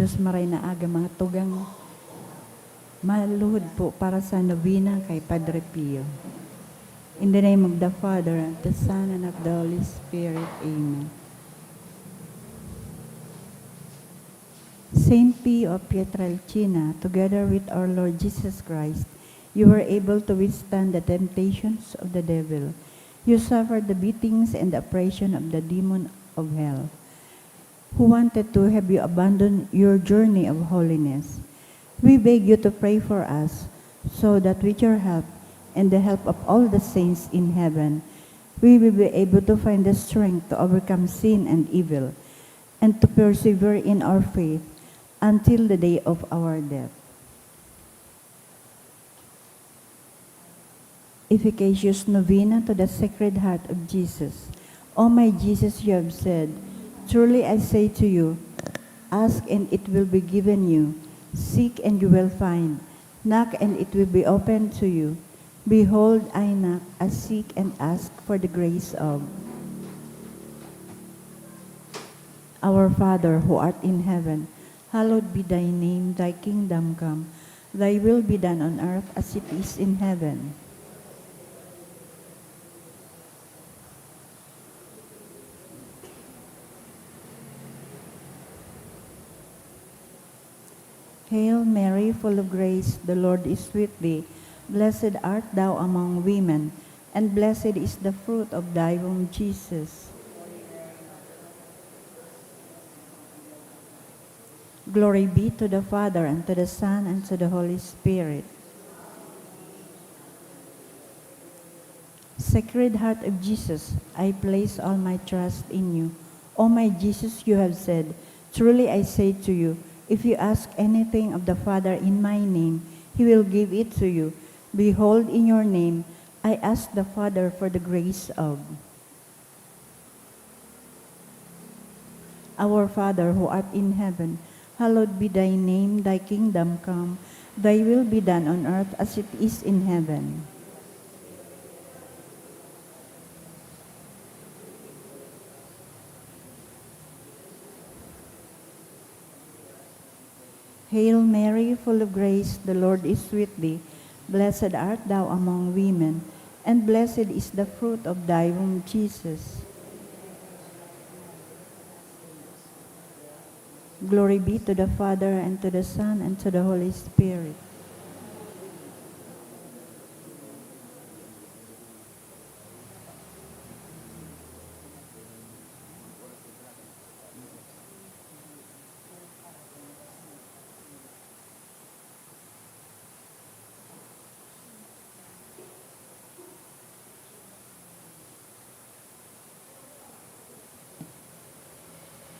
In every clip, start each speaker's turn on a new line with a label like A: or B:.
A: Diyos maray na aga mga tugang maluhod po para sa novena kay Padre Pio. In the name of the Father, and the Son, and of the Holy Spirit. Amen. Saint Pio of Pietrelcina, together with our Lord Jesus Christ, you were able to withstand the temptations of the devil. You suffered the beatings and the oppression of the demon of hell, who wanted to have you abandon your journey of holiness. We beg you to pray for us, so that with your help and the help of all the saints in heaven, we will be able to find the strength to overcome sin and evil, and to persevere in our faith until the day of our death. Efficacious Novena to the Sacred Heart of Jesus. O my Jesus, you have said, truly I say to you, ask and it will be given you. Seek and you will find. Knock and it will be opened to you. Behold, I knock, I seek and ask for the grace of. Our Father, who art in heaven, hallowed be thy name, thy kingdom come. Thy will be done on earth as it is in heaven. Hail Mary, full of grace, the Lord is with thee. Blessed art thou among women, and blessed is the fruit of thy womb, Jesus. Glory be to the Father, and to the Son, and to the Holy Spirit. Sacred Heart of Jesus, I place all my trust in you. O my Jesus, you have said, truly I say to you, if you ask anything of the Father in my name, he will give it to you. Behold, in your name, I ask the Father for the grace of. Our Father, who art in heaven, hallowed be thy name, thy kingdom come, thy will be done on earth as it is in heaven. Hail Mary, full of grace, the Lord is with thee. Blessed art thou among women, and blessed is the fruit of thy womb, Jesus. Glory be to the Father, and to the Son, and to the Holy Spirit.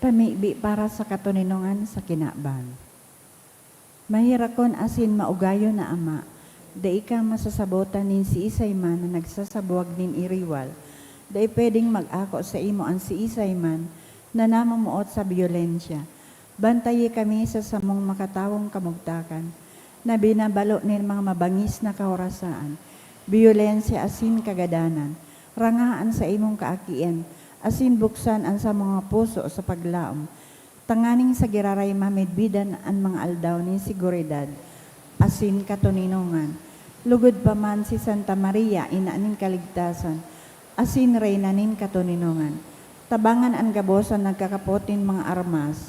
A: Pamibi para sa katuninongan sa kinaban. Mahirakon asin maugayo na ama, da ika masasabotan nin si isay man na nagsasabuag nin iriwal, da pwedeng mag-ako sa imo ang si isay man na namamuot sa biyolensya. Bantayi kami sa samong makatawong kamugtakan, na binabalo nin mga mabangis na kaorasaan, biyolensya asin kagadanan, rangaan sa imong kaakian, asin buksan ang sa mga puso sa paglaom. Tanganing sa giraray mamedbidan ang mga aldaw ni siguridad, asin katuninongan. Lugod pa man si Santa Maria, ina nin kaligtasan, asin reyna nin katuninongan. Tabangan ang gabosan nagkakapotin mga armas,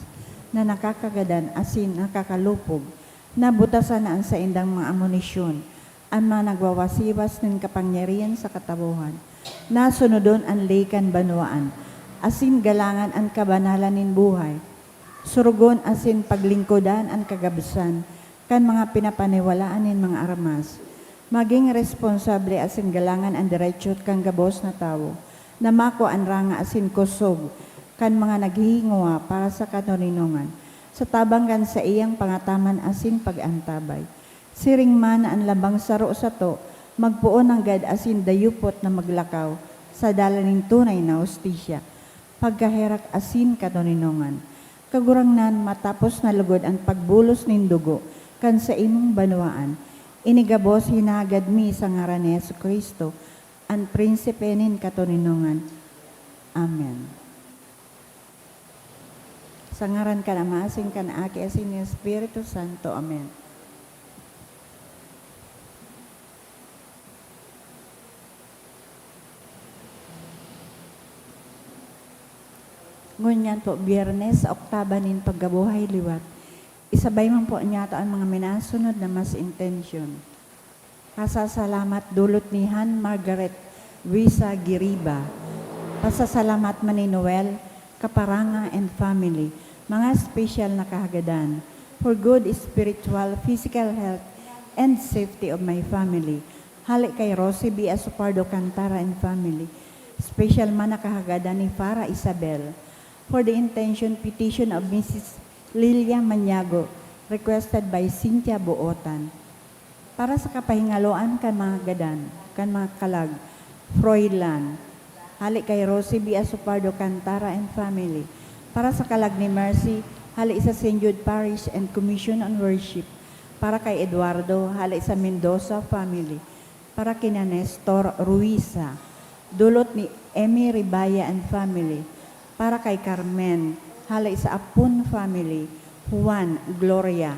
A: na nakakagadan asin nakakalupog, nabutasan na ang sa indang mga amunisyon, ang mga nagwawasiwas nin kapangyarihan sa katabuhan. Nasunodon ang leikan banwaan, asin galangan ang kabanalan nin buhay. Surugon asin paglingkodan ang kagabusan, kan mga pinapaniwalaan nin mga armas. Maging responsable asin galangan ang diretsyo't kang gabos na tao, na mako ang ranga asin kusog, kan mga naghihingawa para sa katuninongan, sa tabanggan sa iyang pangataman asin pag-antabay. Siring man ang labang saro sa to, magpuon ang gad asin dayupot na maglakaw sa dalaning tunay na hustisya. Pagkaherak asin katuninongan. Kagurangnan matapos na lugod ang pagbulos nin dugo kan sa imong banwaan. Inigabos hinagad mi sa ngaran ni Jesucristo, ang prinsipe nin katuninongan. Amen. Sa ngaran ka na maasin ka na aki asin ni Espiritu Santo. Amen. Ngunyan po, Biyernes, sa oktaba nin paggabuhay liwat, isabay man po niya ang mga minasunod na mas intention. Pasasalamat dulot ni Han Margaret Luisa Giriba. Pasasalamat man ni Noel Kaparanga and family. Mga special na kahagadan for good spiritual, physical health, and safety of my family. Halik kay Rosie B. Asupardo Cantara and family. Special man na kahagadan ni Farah Isabel. For the intention petition of Mrs. Lilia Maniago, requested by Cynthia Buotan. Para sa kapahingaloan kan mga gadan, kan mga kalag, Froilan, halik kay Rosie B. Asupardo Cantara and family. Para sa kalag ni Mercy, halik sa St. Jude Parish and Commission on Worship. Para kay Eduardo, halik sa Mendoza family. Para kina Nestor Ruiza, dulot ni Emmy Ribaya and family. Para kay Carmen, halik sa Apun family. Juan Gloria,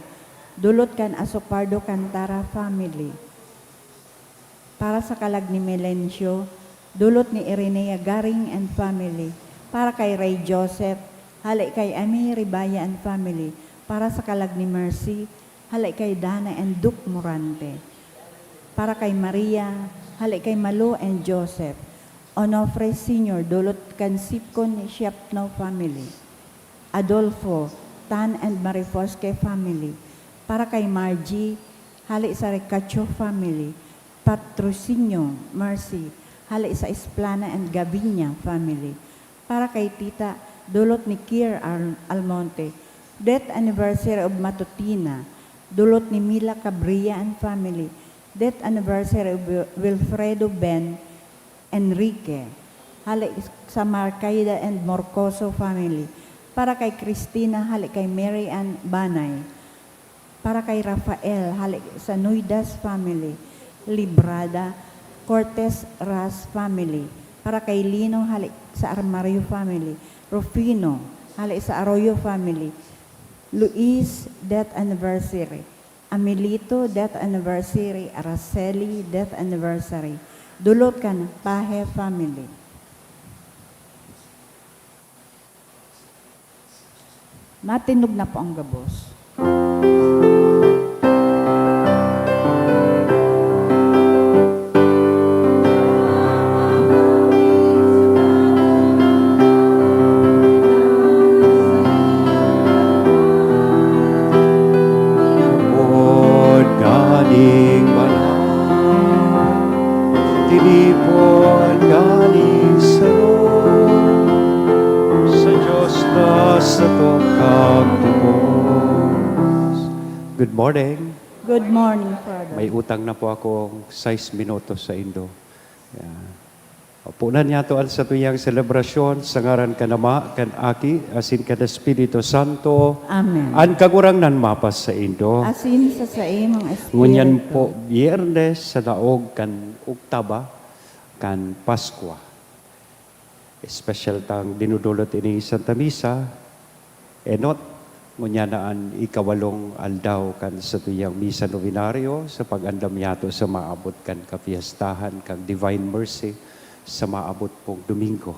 A: dulot kan Asupardo Cantara family. Para sa kalag ni Melencio, dulot ni Irenea Garing and family. Para kay Ray Joseph, halik kay Amy Ribaya and family. Para sa kalag ni Mercy, halik kay Dana and Duke Morante. Para kay Maria, halik kay Malu and Joseph. Onofre Sr., dulot kan Sipcon Siapno family. Adolfo, Tan and Marifosque family. Para kay Margie, halik sa Recacho family. Patrocinio, Mercy, halik sa Esplana and Gavinia family. Para kay Tita, dulot ni Kier Almonte. Death anniversary of Matutina, dulot ni Mila Cabria and family. Death anniversary of Wilfredo Ben Enrique, halik sa Marcaida and Morcoso family. Para kay Cristina, halik kay Mary Ann Banay. Para kay Rafael, halik sa Nuidas family. Librada, Cortez Ras family. Para kay Lino, halik sa Armario family. Rufino, halik sa Arroyo family. Luis, death anniversary. Amelito, death anniversary. Araceli, death anniversary. Dulot kan Pahe family. Matinog na po ang gabos.
B: Good morning.
A: Good morning, Father.
B: May utang na po akong 6 minutos sa Indo. Punan niya to sa tuyang selebrasyon sa ngaran kanama, kan Aki, asin kan Espiritu Santo.
A: Amen.
B: An kagurang nan mapas sa Indo.
A: Asin sa imong Espiritu.
B: Ngunyan po, Biyernes sa daog kan Oktaba, kan Paskwa. Special tang dinudulot ini Santa Misa, enot, ngunya naan ikawalong aldaw kan sa tuyang misa novenaryo sa pag-andam yato sa maabot kan kapiyastahan kang Divine Mercy sa maabot pong Domingo.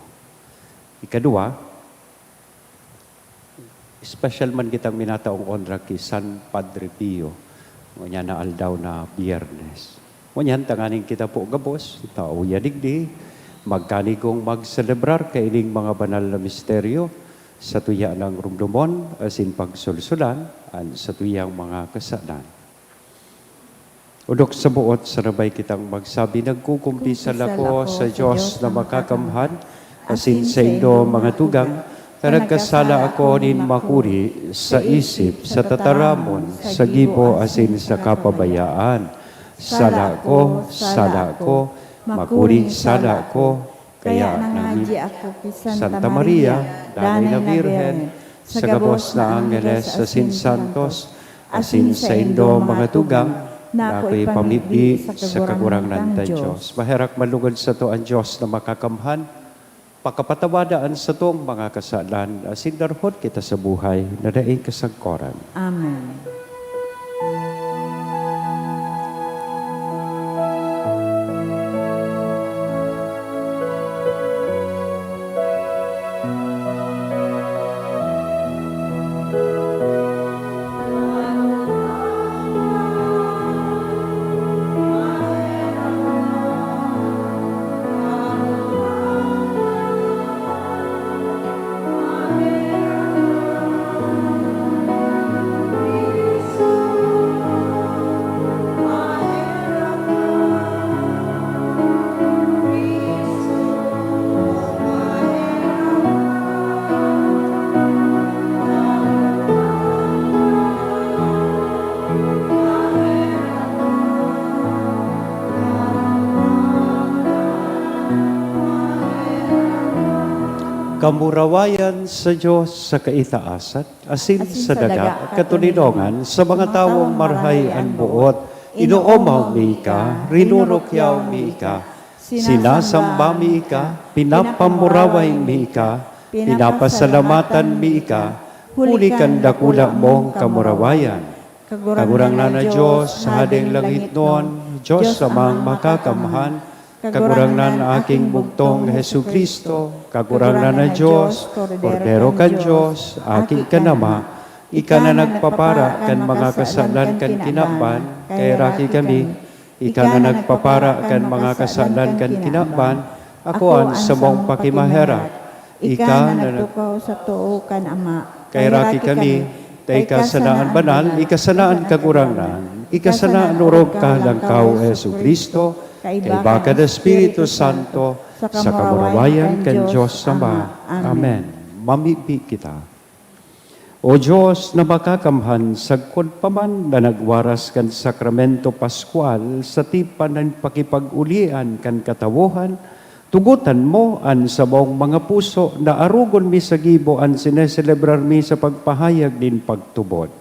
B: Ikadua, special man kitang minataong onra ki San Padre Pio, ngunya na aldaw na Biyernes. Ngunyan, tanganing kita po gabos, tao yadigdi, magkanigong magselebrar kaining mga banal na misteryo, sa tuya ng rumdumon, asin pagsulsulan, at sa tuyang mga kasalan. Udok sa buot, sarabay kitang magsabi, nagkukumpisal ako sa Diyos na makakamhan, asin sa Indo mga tugang, nagkasala ako nin makuri sa isip, sa tataramon, sa gibo, asin sa kapabayaan. Sala ko, makuri sala ko, kaya nangaji ako kay Santa Maria, Danay na Virgen, sa gabos na Angeles, asin Santos, asin sa Indo mga tugang, na ako'y pamibdi sa kagurang ng Diyos. Maherak malugod sa to ang Diyos na makakamhan, Pakapatawadaan sa tong mga kasalan, asin darhot kita sa buhay, na daing kasagkoran.
A: Amen.
B: Kamurawayan sa Diyos sa kaitaasan, asin sa daga, katulidongan sa mga tawong marhay ang buot, inoomaw mi ka, rinurukyaw mi ka, sinasamba mi ka, pinapamuraway mi ka, pinapasalamatan mi ka, huli kan dakula mong kamurawayan. Kagurang na Diyos sa hading langit noon, Diyos amang makakamhan, kagurang na aking bugtong Hesu Kristo, kagurang na Diyos, Kordero kan Diyos, aking kanama, ika na nagpapara kan mga kasalan kan kinaban, kay raki kami, ika na nagpapara kan mga kasalan kan kinaban, ako an sa mong pakimaherat, ika na
A: nagtukaw sa tuo kan Ama,
B: kay raki kami, tay kasanaan banal, ikasanaan kagurangnan, ikasanaan urog ka langkaw Hesu Kristo, kay baka na Espiritu Santo, sa kamurawayan kan Diyos Ama. Amen. Mamipi kita. O Diyos na makakamhan, sagkod pa man na nagwaras kan sakramento Pascual, sa tipan ng pakipag-ulian kan katawuhan, tugutan mo an sabong mga puso na arugon mi sa gibo an sineselebrar mi sa pagpahayag din pagtubod.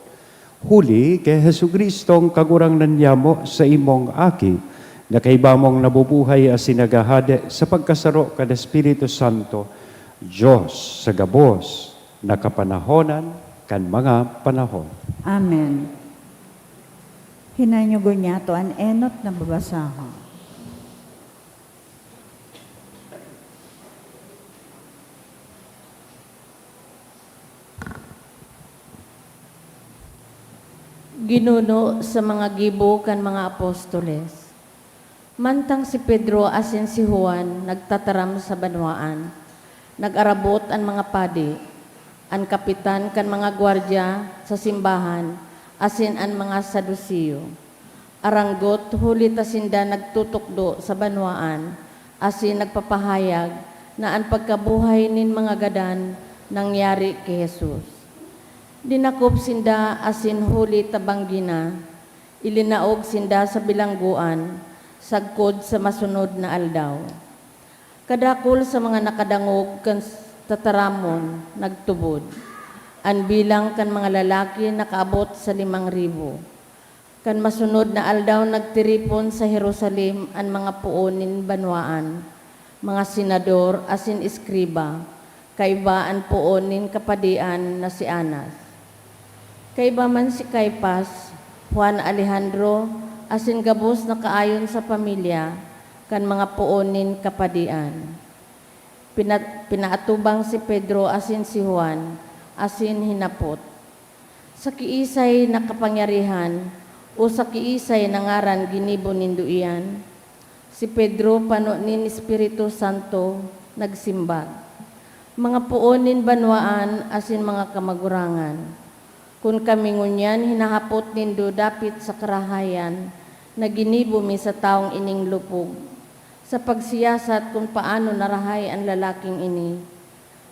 B: Huli kay Hesu Kristong kagurang nanyamo sa imong aki, na kaiba mong nabubuhay as sinagahade sa pagkasaro kad Espiritu Santo, Diyos sa gabos na kapanahonan kan mga panahon.
A: Amen. Hinanyugo niya to an enot na babasahon.
C: Ginuno sa mga gibo kan mga apostoles. Mantang si Pedro asin si Juan nagtataram sa banwaan, nag-arabot ang mga padi, ang kapitan kan mga gwardya sa simbahan, asin ang mga Sadusiyo. Aranggot huli tasinda nagtutukdo sa banwaan, asin nagpapahayag na ang pagkabuhay nin mga gadan nangyari kay Jesus. Dinakop sinda asin huli tabanggina, ilinaog sinda sa bilangguan, sagkod sa masunod na aldaw. Kadakol sa mga nakadangog kan tataramon, nagtubod. Ang bilang kan mga lalaki nakaabot sa 5,000. Kan masunod na aldaw nagtiripon sa Jerusalem ang mga puonin banwaan, mga senador asin iskriba, kaiba ang puonin kapadian na si Anas. Kaiba man si Caipas, Juan Alejandro, asin gabos na kaayon sa pamilya, kan mga puonin kapadian. Pinaatubang si Pedro asin si Juan, asin hinapot. Sa kiisay na kapangyarihan, o sa kiisay na ngaran ginibo ninduian, si Pedro pano nin Espiritu Santo nagsimbag. Mga puonin banwaan asin mga kamagurangan. Kung kami ngunyan, hinahapot nindo dapit sa karahayan na ginibo mi sa taong ining lupog. Sa pagsiyasat kung paano narahay ang lalaking ini,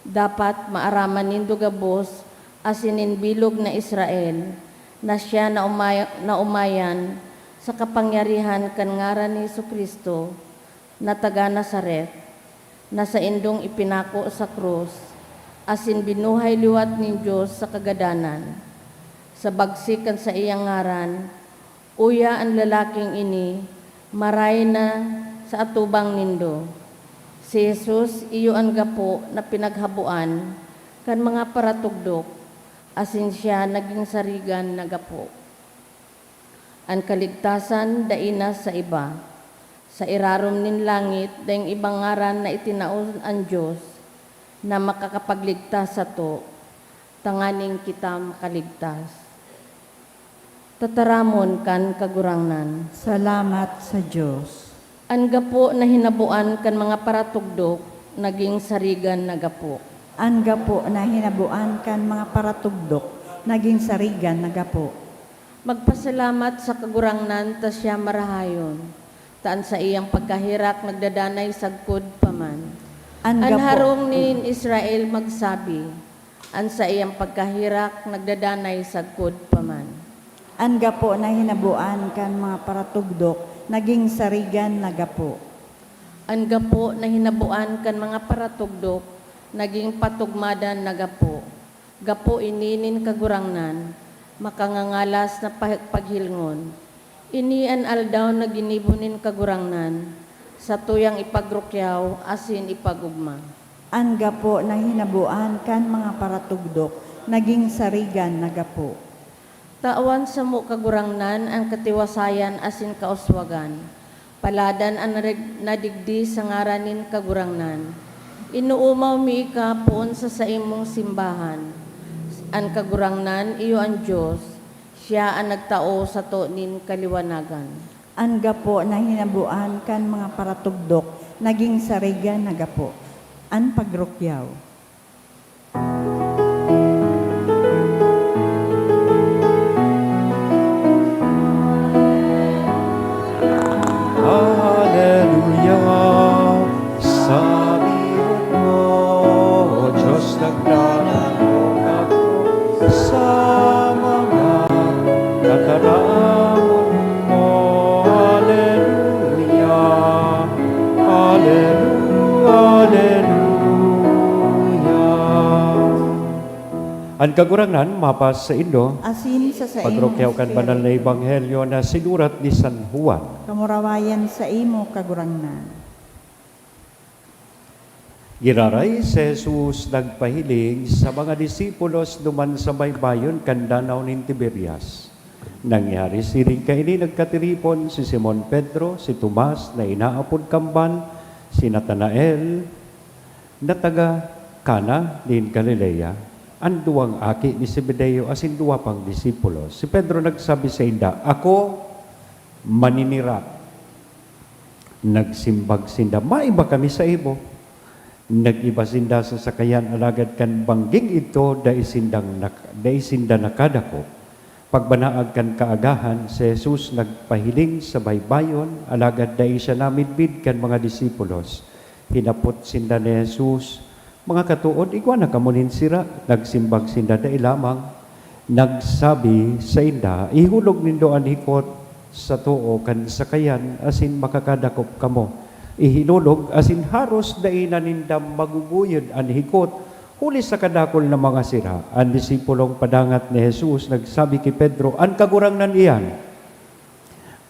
C: dapat maaraman nindo gabos asinin bilog na Israel na siya na umayan sa kapangyarihan kan ngaran ni Jesucristo na taga Nazaret, na sa indong ipinako sa krus, asin binuhay liwat ni Diyos sa kagadanan. Sa bagsikan sa iyang ngaran, uya ang lalaking ini, maray na sa atubang nindo. Si Jesus iyo ang gapo na pinaghabuan kan mga paratugdok, asin siya naging sarigan na gapo. Ang kaligtasan daina sa iba, sa irarom nin langit dayang ibang ngaran na itinaon ang Diyos na makakapagligtas sa to, tanganing kita makaligtas. Tataramon kan kagurangnan.
A: Salamat sa Diyos.
C: Ang gapo na hinabuan kan mga paratugdok, naging sarigan na gapo.
A: Ang gapo na hinabuan kan mga paratugdok, naging sarigan na gapo.
C: Magpasalamat sa kagurangnan ta siya marahayon. Taan sa iyang pagkahirak nagdadanay sagkod paman.
A: Ang
C: An
A: gapo,
C: harong nin Israel magsabi, an sa iyang pagkahirak nagdadanay sagkod paman.
A: ang gapo na hinabuan kan mga paratugdok, naging sarigan na gapo.
C: Ang gapo na hinabuan kan mga paratugdok, naging patugmadan na gapo. Gapo ininin kagurangnan, makangangalas na paghilngon. Ini an aldaw na ginibunin kagurangnan, sa tuyang ipagrukyaw asin ipagugma.
A: Ang gapo na hinabuan kan mga paratugdok, naging sarigan na gapo.
C: Tawan sa mo kagurangnan ang katiwasayan asin kauswagan. Paladan ang nadigdi sa ngaranin kagurangnan. Inuumaw mi ka poon sa imong simbahan. Ang kagurangnan iyo ang Diyos, siya ang nagtao sa to nin kaliwanagan.
A: Ang gapo na hinabuan kan mga paratugdok, naging sarigan na gapo. Ang pagrukyaw.
B: Hallelujah, sabihin mo, Diyos naglalahok ako sa mga nataramon mo. Hallelujah, hallelujah, hallelujah. Ang kagurangnan, mapas sa Indo,
A: Asin sa imo,
B: pagrokyaw kan banal na ebanghelyo na sinurat ni San Juan.
A: kamurawayan sa imo kagurangnan.
B: Giraray si Jesus nagpahiling sa mga disipulos duman sa baybayon kan danaw nin Tiberias. Nangyari siring kaini nagkatiripon si Simon Pedro, si Tomas na inaapod kamban, si Natanael na taga Cana din Galilea, ang duwang aki ni Zebedeo asin duwa pang disipulos. Si Pedro nagsabi sa inda, "Ako maninira." Nagsimbag sinda, "Maiba kami sa imo." Nag-iba sinda sa sakayan alagad kan bangging ito da isinda nakadako. Pagbanaag kan kaagahan, si Jesus nagpahiling sa baybayon alagad da siya namidbid kan mga disipulos. Hinapot sinda ni Jesus, "Mga katuod, igwa na kamunin sira." Nagsimbag sinda da lamang. Nagsabi sa inda, "Ihulog nindo ang hikot sa tuo kan sakayan asin makakadakop kamo. Ihilulog asin haros daina nindam maguguyod an hikot huli sa kadakol na mga sira." Ang disipulong padangat ni Jesus nagsabi kay Pedro, "An kagurangnan iyan."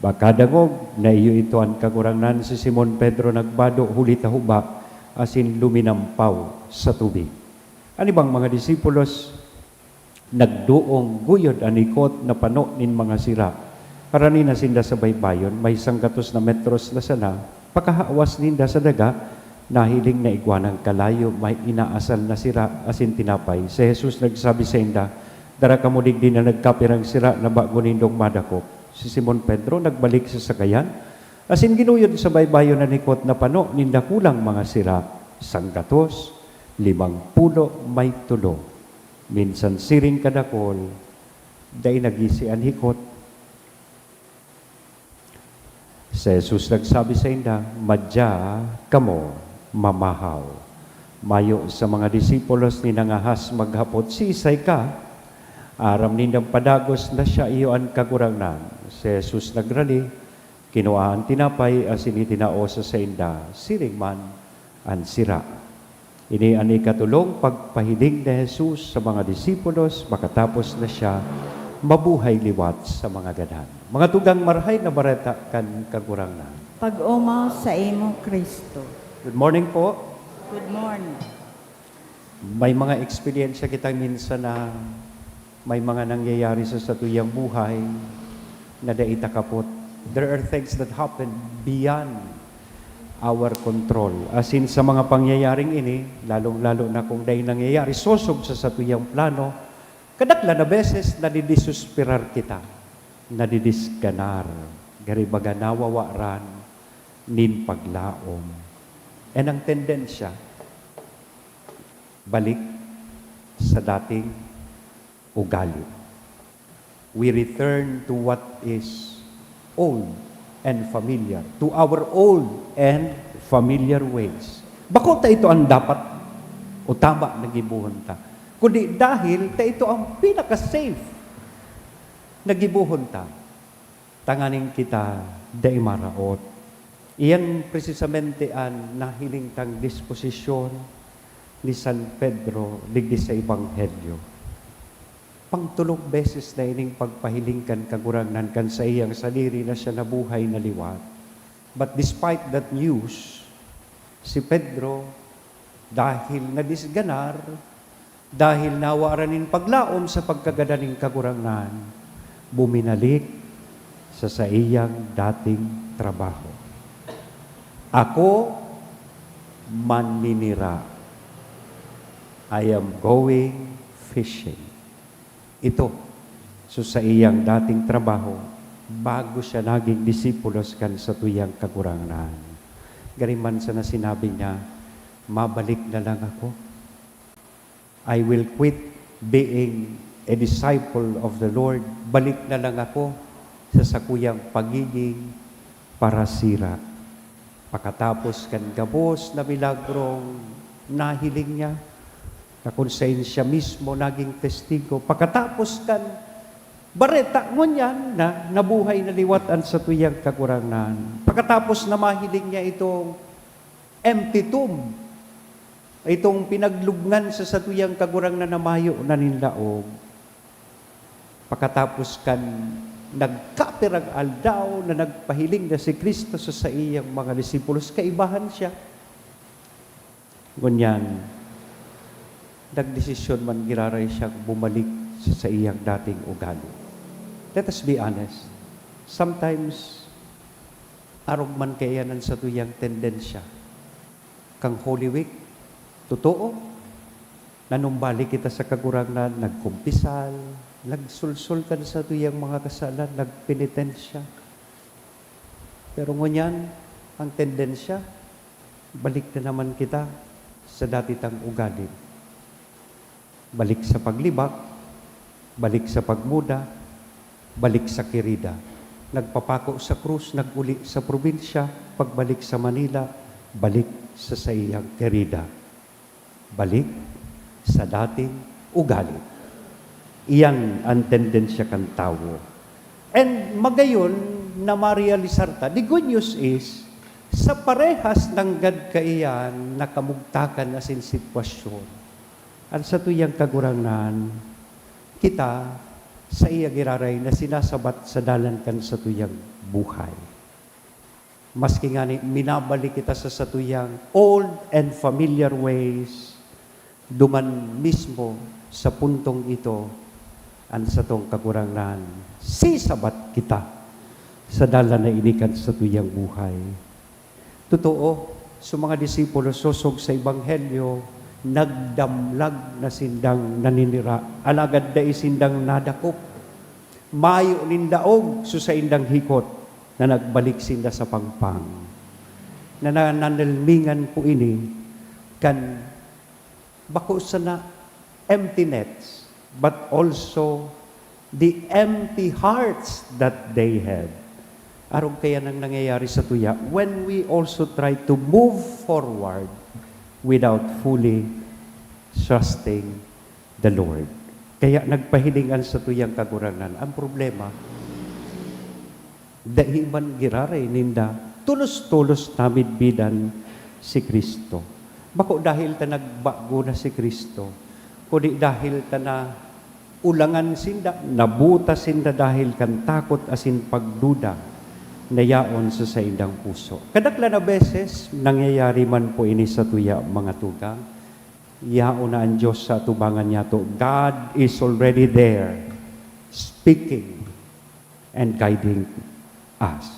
B: Baka dangog na iyo ito ang kagurangnan. Si Simon Pedro nagbado huli tahuba asin luminampaw sa tubig. Ani bang mga disipulos nagduong guyod an hikot na pano nin mga sira. Karani na sinda sa baybayon, may 100 na metros na sana, pakahawas ninda sa daga, nahiling na igwanang kalayo, may inaasal na sira, asin tinapay. Si Jesus nagsabi sa inda, "Dara kamo digdi na nagkapirang sira na bago nindong madakop." Si Simon Pedro nagbalik sa sakayan, asin ginuyod sa baybayon na nikot na pano, ninda kulang mga sira, 100, 50, may tulo. Minsan siring kadakol, day nagisi ang hikot. Si Jesus nagsabi sa inda, "Madya kamo mamahaw." Mayo sa mga disipulos ni nangahas maghapot, "Sisay ka?" Aram nindang padagos na siya iyo ang kagurangnan. Si Jesus nagrali, kinuha ang tinapay asin itinao sa inda, siring man ang sira. Ini ang ikatulong pagpahiling ni Jesus sa mga disipulos, makatapos na siya mabuhay liwat sa mga ganan. Mga tugang marhay na bareta kan kagurangnan.
A: Pag-umaw sa imo, Kristo.
B: Good morning po.
A: Good morning.
B: May mga eksperyensya kita minsan na may mga nangyayari sa satuyang buhay na daita kapot. There are things that happen beyond our control. As in sa mga pangyayaring ini, lalong-lalo na kung dahil nangyayari, sosog sa satuyang plano, kadakla na beses nadidisuspirar kita, nadidisganar, garibaga nawawaran, nin paglaom. And ang tendensya, balik sa dating ugali. We return to what is old and familiar, to our old and familiar ways. Bako ta ito ang dapat o tama na gibuhon ta. Kundi dahil ta ito ang pinaka-safe na gibuhon ta. Tanganing kita day maraot. Iyan precisamente ang nahiling tang disposisyon ni San Pedro ligdi sa Ebanghelyo. Pangtulog beses na ining pagpahilingkan kagurangnan kan sa iyang saliri na siya nabuhay na liwat. But despite that news, si Pedro, dahil nadisganar, dahil nawaranin paglaom sa pagkagadaning kagurangnan, buminalik sa iyang dating trabaho. Ako maninira. I am going fishing. Ito, so sa iyang dating trabaho, bago siya naging disipulos kan sa tuyang kagurangan. Gariman sa na sinabi niya, mabalik na lang ako. I will quit being a disciple of the Lord. Balik na lang ako sa sakuyang pagiging parasira. Pagkatapos kan gabos na milagrong nahiling niya, na kung saan siya mismo naging testigo. Pagkatapos kan bareta ngunyan na nabuhay na liwatan sa tuyang kagurangan. Pagkatapos na mahiling niya itong empty tomb, itong pinaglugnan sa satuyang kagurangan na mayo na ninlaog. Pagkatapos kan nagkapirag aldaw na nagpahiling na si Kristo sa iyang mga disipulos, kaibahan siya. Ngunyan, nagdesisyon man giraray siya bumalik sa iyang dating ugali. Let us be honest. Sometimes, arog man kayanan sa tuyang tendensya. Kang Holy Week, totoo, nanumbalik kita sa kagurangan, nagkumpisal, nagsulsul ka sa tuyang mga kasalan, nagpenitensya. Pero ngunyan, ang tendensya, balik na naman kita sa datitang ugali. Balik sa paglibak, balik sa pagmuda, balik sa kirida. Nagpapako sa krus, naguli sa probinsya, pagbalik sa Manila, balik sa iyang kirida. Balik sa dating ugali. Iyan ang tendensya kan tao. And magayon na marealisar ta, the good news is, sa parehas ng gad kaiyan, nakamugtakan na sin sitwasyon. At sa tuyang kagurangan, kita sa iya giraray na sinasabat sa dalan kan sa tuyang buhay. Maski nga ni minabalik kita sa tuyang old and familiar ways, duman mismo sa puntong ito, ang sa tong kagurangan, sisabat kita sa dalan na inikan sa tuyang buhay. Totoo, sa mga disipulo sosog sa Ebanghelyo, nagdamlag na sindang naninira, alagad da isindang nadakop, mayo nindaog so sa indang hikot, na nagbalik sinda sa pangpang. Na nanalmingan po ini, kan bako sa na empty nets, but also the empty hearts that they had. Arong kaya nang nangyayari sa tuya, when we also try to move forward without fully trusting the Lord. Kaya nagpahilingan sa tuyang kagurangan. Ang problema, dahiman giraray ninda, tulos-tulos namid bidan si Kristo. Bako dahil ta nagbago na si Kristo, kundi dahil ta na ulangan sinda, nabuta sinda dahil kan takot asin pagduda, nayaon sa indang puso. Kadaklan na beses, nangyayari man po ini sa tuya mga tugang, yaon na ang Diyos sa tubangan niya to. God is already there, speaking and guiding us.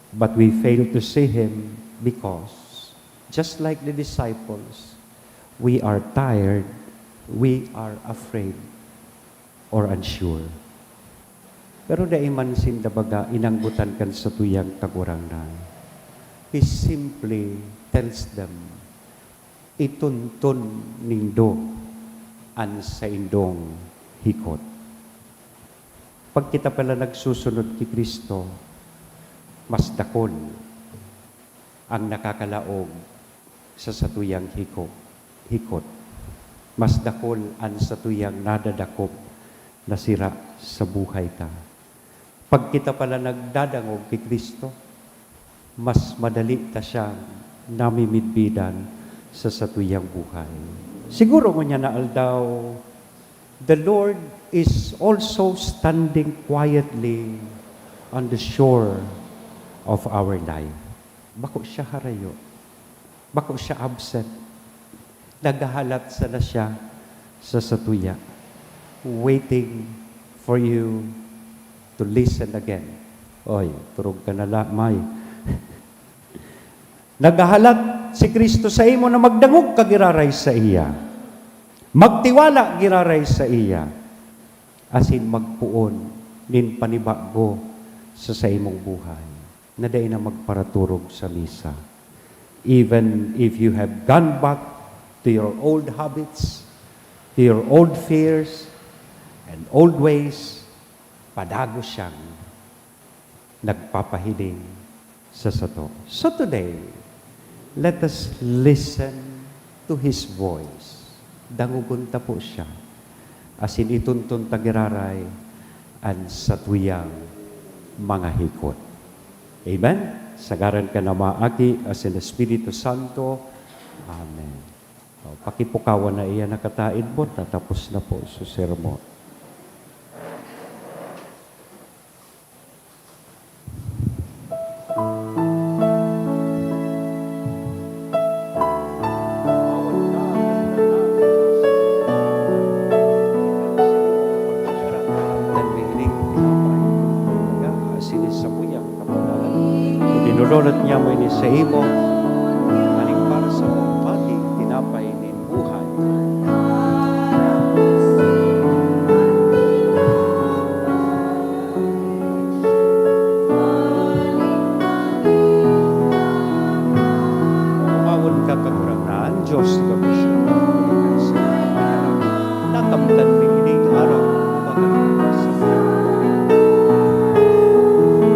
B: But we fail to see Him because, just like the disciples, we are tired, we are afraid, or unsure. Pero daiman sindabaga inanggutan kan sa tuyang kagurangnan. He simply tells them, ituntun nindo an sa indong hikot. Pag kita pala nagsusunod kay Kristo, mas dakon ang nakakalaog sa satuyang hikot. Mas dakol ang satuyang nadadakop na sira sa buhay ta. Pag kita pala nagdadangog kay Kristo, mas madali ta siyang namimidbidan sa satuyang buhay. Siguro mo niya na aldaw, the Lord is also standing quietly on the shore of our life. Bako siya harayo. Bako siya absent. Nagahalat sana siya sa satuya, waiting for you to listen again. Oy, turog ka na may. Nagahalat si Kristo sa imo na magdangog ka giraray sa iya. Magtiwala giraray sa iya. Asin magpuon nin panibago sa imong buhay. Na day na magparaturog sa misa. Even if you have gone back to your old habits, to your old fears, and old ways, padago siyang nagpapahiling sa sato. So today, let us listen to His voice. Dangugunta po siya. Asin ituntun tagiraray ang satuyang mga hikot. Amen? Sagaran ka na maagi asin Espiritu Santo. Amen. O, pakipukawan na iya nakataid mo, tatapos na po sa sermon. Dinulunot niya mo ini sa imo, aning para sa pati, tinapay ni buhay. Umawon ka kakurangan, Diyos ka mo siya. Nakamtan mo ini araw, magaling sa mga.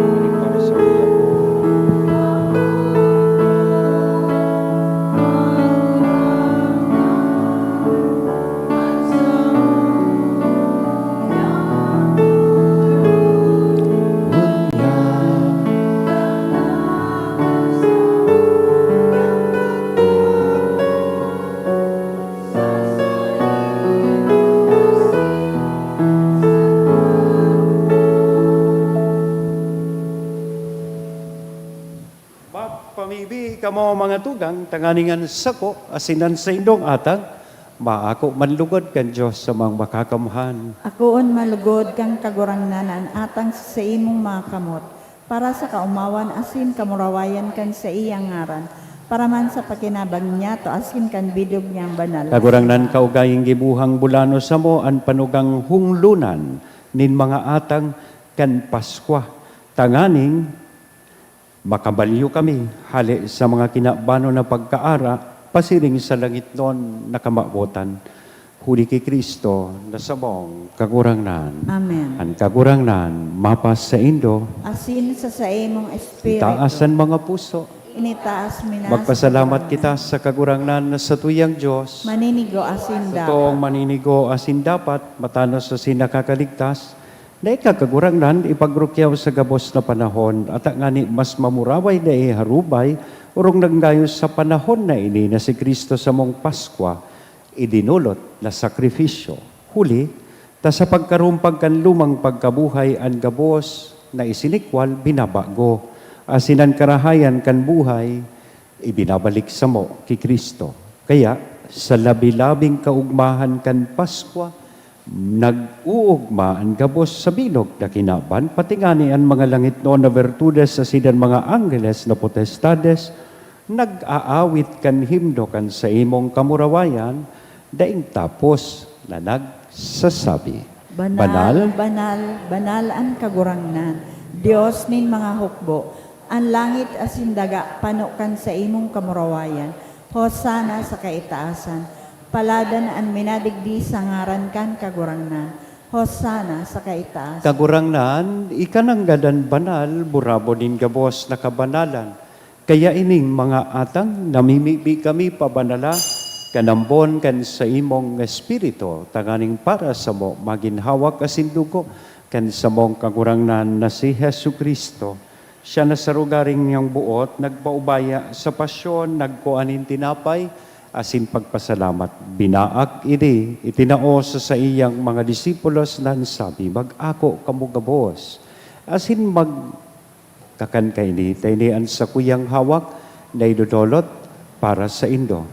B: Aning para sa mga. Pamibi kamo mga tugang, tanganingan sako, asinan sa indong atang, maako manlugod kan Diyos sa mga makakamhan.
A: Akoon malugod kang kagurangnanan atang sa imong mga kamot, para sa kaumawan asin kamurawayan kan sa iyang ngaran, para man sa pakinabang niya to asin kan bidog niyang banal.
B: Kagurangnan kaugaying gibuhang bulano sa mo, an panugang hunglunan, nin mga atang kan Paskwa. Tanganing, makabalyo kami, hali sa mga kinabano na pagkaara, pasiring sa langit noon nakamabotan. Huli kay Kristo, nasamong kagurangnan.
A: Amen.
B: Ang kagurangnan, mapas sa indo,
A: Asin sa imong espiritu.
B: taasan mga puso.
A: Initaas minas.
B: Magpasalamat kita sa kagurangnan na sa tuyang Diyos.
A: Maninigo asin
B: Totoong
A: dapat.
B: maninigo asin dapat, matanos sa sinakakaligtas, na ikakagurangnan, ipagrukyaw sa gabos na panahon, at ang ngani mas mamuraway na iharubay, urong nanggayos sa panahon na ini na si Kristo sa mong Paskwa, idinulot na sakripisyo. Huli, ta sa pagkarumpag kan lumang pagkabuhay, ang gabos na isinikwal, binabago. asin ang karahayan kan buhay, ibinabalik sa mo kay Kristo. Kaya, sa labi-labing kaugmahan kan Paskwa, nag-uugma ang gabos sa bilog na kinaban, pati ngani ang mga langit noon na virtudes sa sidan mga angeles na potestades, nag-aawit kan himno kan sa imong kamurawayan, daing tapos na nagsasabi.
A: Banal, banal, banal ang kagurangnan. Dios nin mga hukbo, ang langit asin daga panukan sa imong kamurawayan. Hosana sa kaitaasan. Paladan ang minadigdi sa ngaran kan kagurangnan. Hosana sa kaitaasan.
B: Kagurangnan, ikananggadan banal, burabo din gabos na kabanalan. Kaya ining mga atang, namimibi kami pabanala, kanambon kan sa imong espiritu, tanganing para sa mo, maginhawak asin dugo, kan sa mong kagurangnan na si Hesu Kristo. Siya na sa rugaring niyang buot, nagpaubaya sa pasyon, nagkuanin tinapay, asin pagpasalamat. Binaak ini, itinao sa iyang mga disipulos na sabi, mag-ako kamugabos. Asin magkakan kay ni, taynian sa kuyang hawak, na idudolot para sa indo.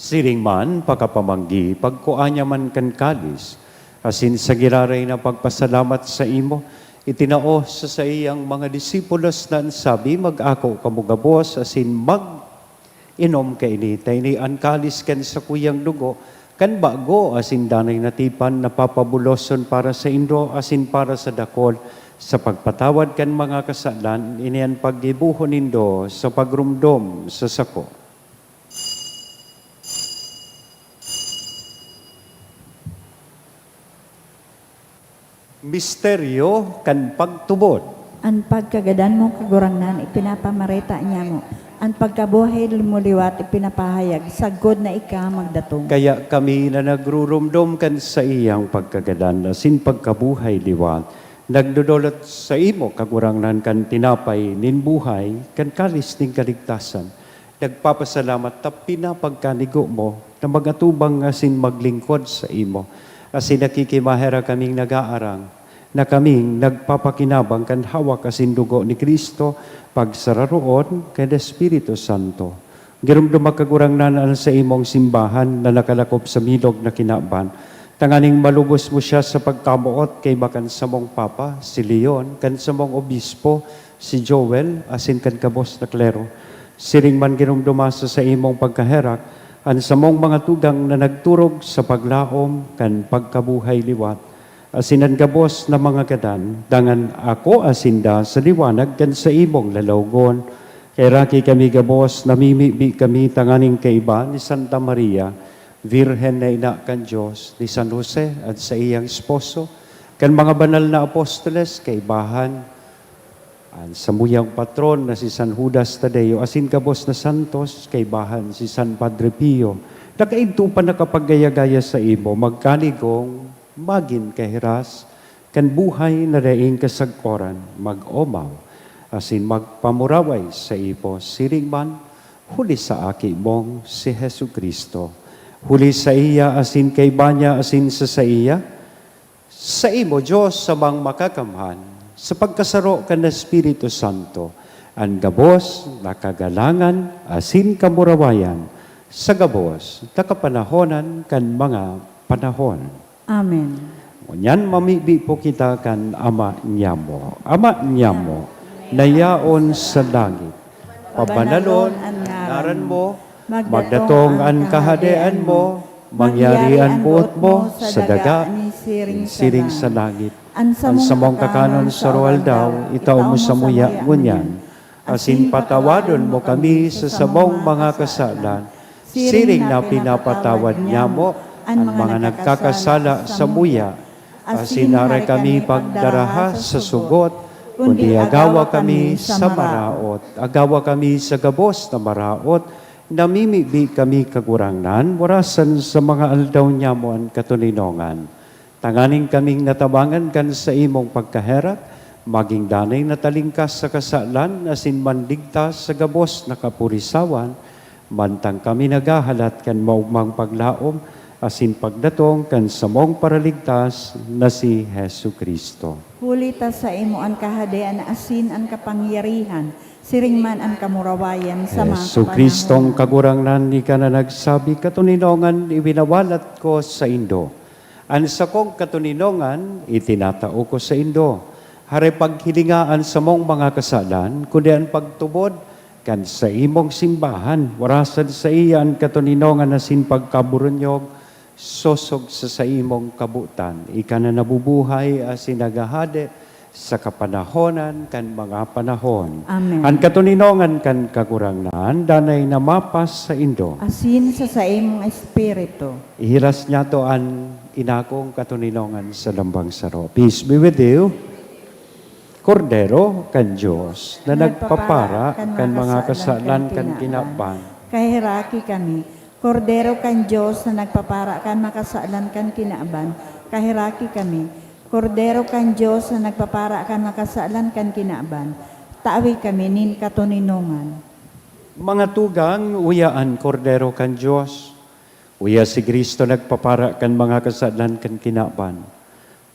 B: Siring man, pagkapamanggi, pagkuanya man kan kalis, asin sa giraray na pagpasalamat sa imo, itinao sa iyang mga disipulos na sabi, mag-ako kamugabos, asin mag-inom kaini, tayni an kalis kan sa kuyang dugo, kan bago, asin danay natipan, napapabuloson para sa indo, asin para sa dakol, sa pagpatawad kan mga kasalan, inian pag-ibuhon nindo sa pagrumdom sa sako. Misteryo kan pagtubod.
A: Ang pagkagadan mo kagurangnan, ipinapamarita niya mo. Ang pagkabuhay mo liwat, ipinapahayag, sagod na ika magdatong.
B: Kaya kami na nagrurumdom kan sa iyang pagkagadan, asin pagkabuhay liwat, nagdudulot sa imo kagurangnan kan tinapay nin buhay, kan kalis ning kaligtasan. Nagpapasalamat ta pinapagkanigo mo na magatubang asin maglingkod sa imo. Asin nakikimahera kaming nag-aarang, na kaming nagpapakinabang kan hawak asin dugo ni Kristo, pagsararoon kay Espiritu Santo. Girumdum magkagurangnan sa imong simbahan na nakalakop sa milog na kinaban. Tanganing malubos mo siya sa pagkamuot kay bakan sa mong Papa, si Leon, kan sa mong Obispo, si Joel, asin kan kabos na klero. Siring man girumdumasa sa imong pagkaherak, an sa mong mga tugang na nagturog sa paglaom kan pagkabuhay liwat. Asinan gabos na mga gadan, dangan ako asinda sa liwanag kan sa imong lalawgon. Kay raki kami gabos, namimibi kami tanganing kaiba ni Santa Maria, Virhen na ina kan Diyos, ni San Jose at sa iyang esposo, kan mga banal na apostoles, kaibahan, ang samuyang patron na si San Judas Tadeo, asin kabos na santos, kaibahan si San Padre Pio. Nakainto pa nakapagaya-gaya sa imo, magkaligong, magin kahiras, kan buhay na daing kasagkoran, mag-omaw, asin magpamuraway sa ipo, siring man, huli sa aki mong si Hesu Kristo. Huli sa iya, asin kay banya, asin sa iya, sa imo, Diyos, sa mga makakamhan, sa pagkasaro kan Espiritu Santo, ang gabos, nakagalangan, asin kamurawayan, sa gabos, nakapanahonan kan mga panahon.
A: Amen.
B: Ngunyan, mamibi po kita kan Ama Nyamo. Ama Nyamo, nayaon sa langit, pabanalon ang ngaran mo, magdatong ang kahadean mo, mangyari ang buot mo sa daga, siring sa langit. Ang samong kakanon sa roal daw, itaw mo sa muya ngunyan. Asin patawadon mo kami sa samong mga kasalan, siring na pinapatawad niya mo ang mga nagkakasala sa muya. Asin naray kami pagdaraha sa sugot, kundi agawa kami sa maraot. Agawa kami sa gabos na maraot, namimibi kami kagurangnan, warasan sa mga aldaw niya mo ang katuninongan. Tanganing kaming natabangan kan sa imong pagkaherak, maging danay natalingkas sa kasalan, asin mandigtas sa gabos na kapurisawan, mantang kami nagahalat kan maugmang paglaom, asin pagdatong kan samong paraligtas na si Hesu Kristo.
A: Hulita sa imo ang kahadean asin ang kapangyarihan, siring man ang kamurawayan sa mga
B: Hesu Kristong kagurangnan, ni ka na nagsabi, katuninongan ibinawalat ko sa Indo. Ang sa kong katuninongan, itinatao ko sa Indo. Hare paghilingaan sa mong mga kasalan, kundi ang pagtubod, kan sa imong simbahan, warasan sa iyan katuninongan na sin pagkaburunyog, sosog sa imong kabutan. Ika na nabubuhay asin nagahade sa kapanahonan kan mga panahon.
A: Amen.
B: Ang katuninongan kan kagurangnan, danay na mapas sa Indo.
A: Asin sa imong espiritu.
B: Ihiras niya to ang inakong katuninongan sa lambang saro. Peace be with you. Kordero kan Diyos na nagpapara kan mga kasalan kan kinaban.
A: Kahiraki kami, Kordero kan Diyos na nagpapara kan makasalan kan kinaaban. Kahiraki kami, Kordero kan Diyos na nagpapara kan makasalan kan kinaaban. Taawi kami nin katuninongan.
B: Mga tugang, uyaan Kordero kan Diyos. Uya si Kristo nagpapara kan mga kasalan kan kinaban.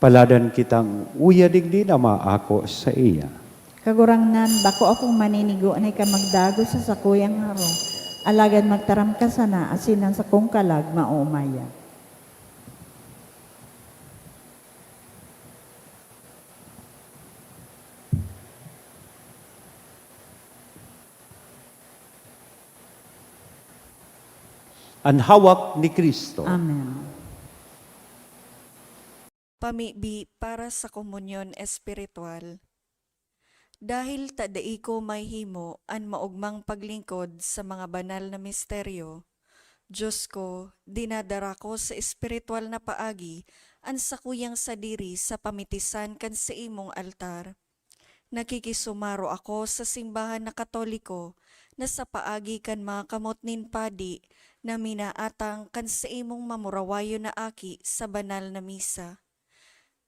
B: Paladan kitang uya digdi na maako sa iya.
A: Kagurangnan, bako akong maninigo na ka magdago sa sakuyang haro. Alagad magtaram ka sana, asinan sa kong kalag maumaya.
B: Ang hawak ni Kristo.
A: Amen.
D: Pamibi para sa komunyon espiritual. Dahil tadai ko may himo an maugmang paglingkod sa mga banal na misteryo, Diyos ko, dinadara ko sa espiritual na paagi an sakuyang sadiri sa pamitisan kan sa imong altar. Nakikisumaro ako sa simbahan na Katoliko na sa paagi kan mga kamot nin padi na minaatang kan sa imong mamurawayo na aki sa banal na misa.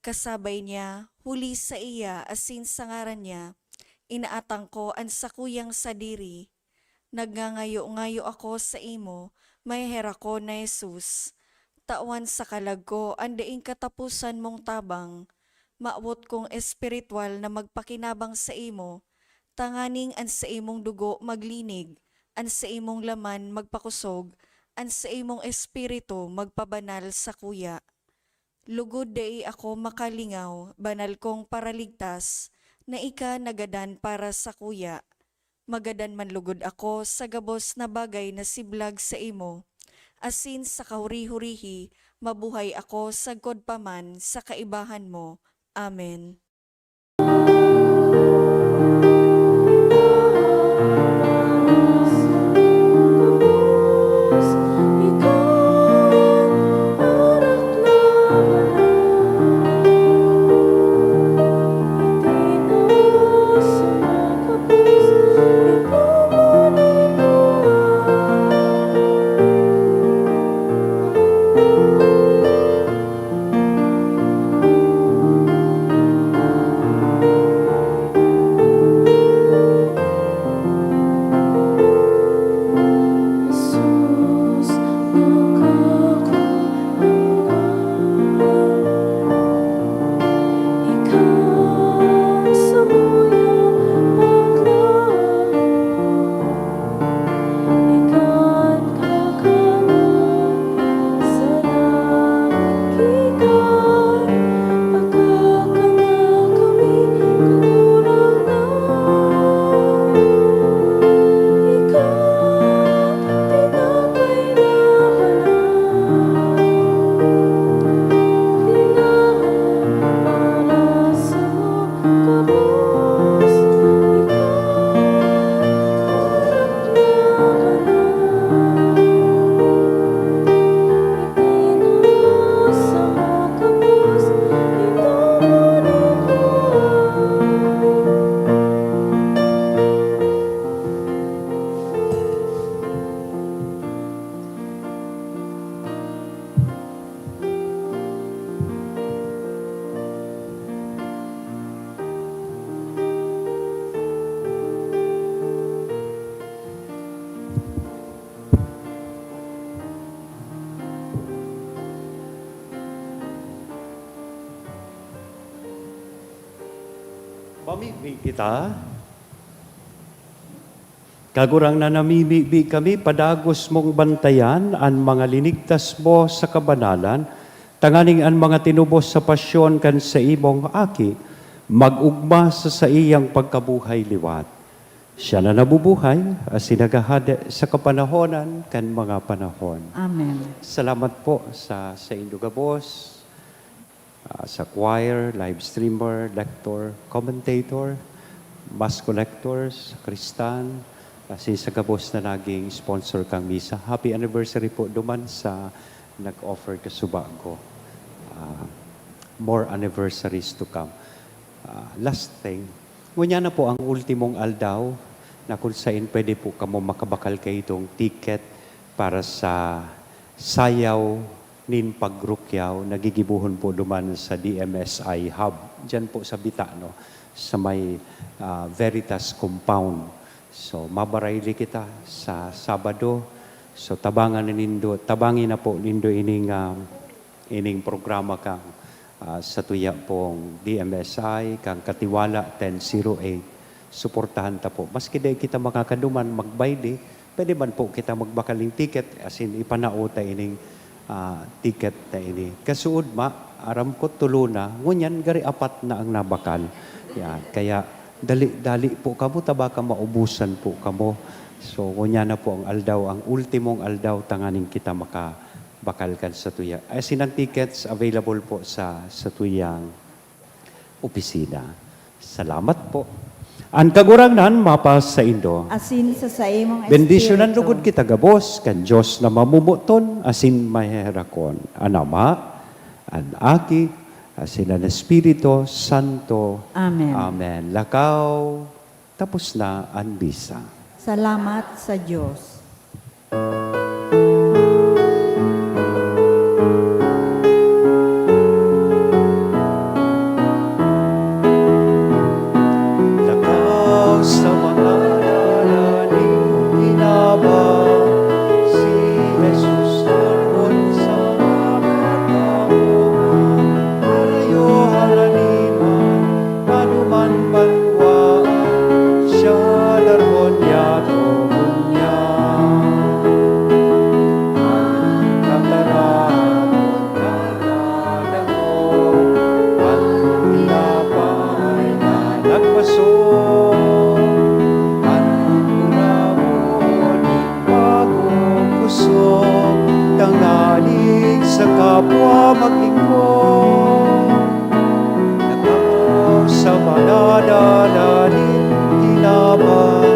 D: Kasabay niya, huli sa iya asin sa ngaran niya, inaatang ko ang sakuyang sadiri. Nagngangayo-ngayo ako sa imo, may hera ko na Jesus. Tawan sa kalag ko, ang daing katapusan mong tabang. Maawot kong espiritual na magpakinabang sa imo, tanganing ang sa imong dugo maglinig, ang sa imong laman magpakusog, ang sa imong espiritu magpabanal sa kuya. Lugod dai ako makalingaw, banal kong paraligtas, na ika nagadan para sa kuya. Magadan man lugod ako sa gabos na bagay na siblag sa imo. Asin sa kahuri-hurihi, mabuhay ako sa godpaman sa kaibahan mo. Amen.
B: Pamimi kita. Kagurang na namimibi kami, padagos mong bantayan ang mga linigtas mo sa kabanalan, tanganing ang mga tinubos sa pasyon kan sa imong aki, mag-ugma sa iyang pagkabuhay liwat. Siya na nabubuhay, sinagahada sa kapanahonan kan mga panahon.
A: Amen.
B: Salamat po sa inyong gabos, sa choir, live streamer, lector, commentator, mass collectors, Kristan, kasi sa gabos na naging sponsor kang misa. Happy anniversary po duman sa nag-offer ka subago. More anniversaries to come. Last thing, ngunya na po ang ultimong aldaw na kung saan pwede po kamo makabakal kayo itong ticket para sa sayaw nin pagrukyaw, nagigibuhon po duman sa DMSI Hub. Diyan po sa Bitano, sa may Veritas Compound. So, mabarayli kita sa Sabado. So, tabangin na po nindo ining programa kang sa tuya pong DMSI, kang Katiwala 1008. Suportahan ta po. Maski di kita makakaduman, magbaydi, pwede man po kita magbakaling ticket, as in ipanauta ining ticket na ini. Kasuod aram ko tuluna, ngunyan gari apat na ang nabakal. Yan, kaya dali po kamo, tabaka maubusan po kamo. So, ngunyan na po ang aldaw, ang ultimong aldaw, tanganing kita makabakalkan sa tuya. As in, ang tickets available po sa tuyang opisina. Salamat po. Ang kagurangnan, mapas sa Indo.
A: Asin sa imong
B: Bendisyonan
A: espiritu.
B: lugod kita gabos, kan Diyos na mamumuton, asin maherakon. An Ama, an Aki, asin ang Espiritu Santo.
A: Amen.
B: Amen. Lakaw, tapos na ang bisa.
A: Salamat sa Diyos.
B: Lakaw sa mga nalaling inabang, si Jesus turun sa mga tamuhan, harayo halaniman, panuman banwaan, siya darhon yato bunya. Katarahan nagdadago, at tinapay na nagpaso. At kurawon bagong kusog, tangalig sa kapwa maglingkod. Nakaw sa manadalaling tinaban,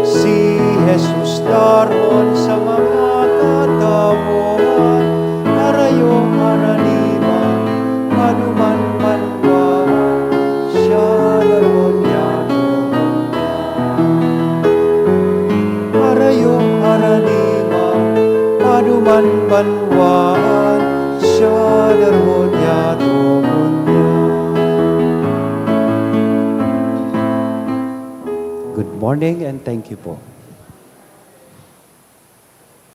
B: si Jesus daron sa mga katamuhan, harayong haraniman, manuman manwaan, siya daron yato. Harayong haraniman, manuman manwaan, siya daron yato. Good morning and thank you po.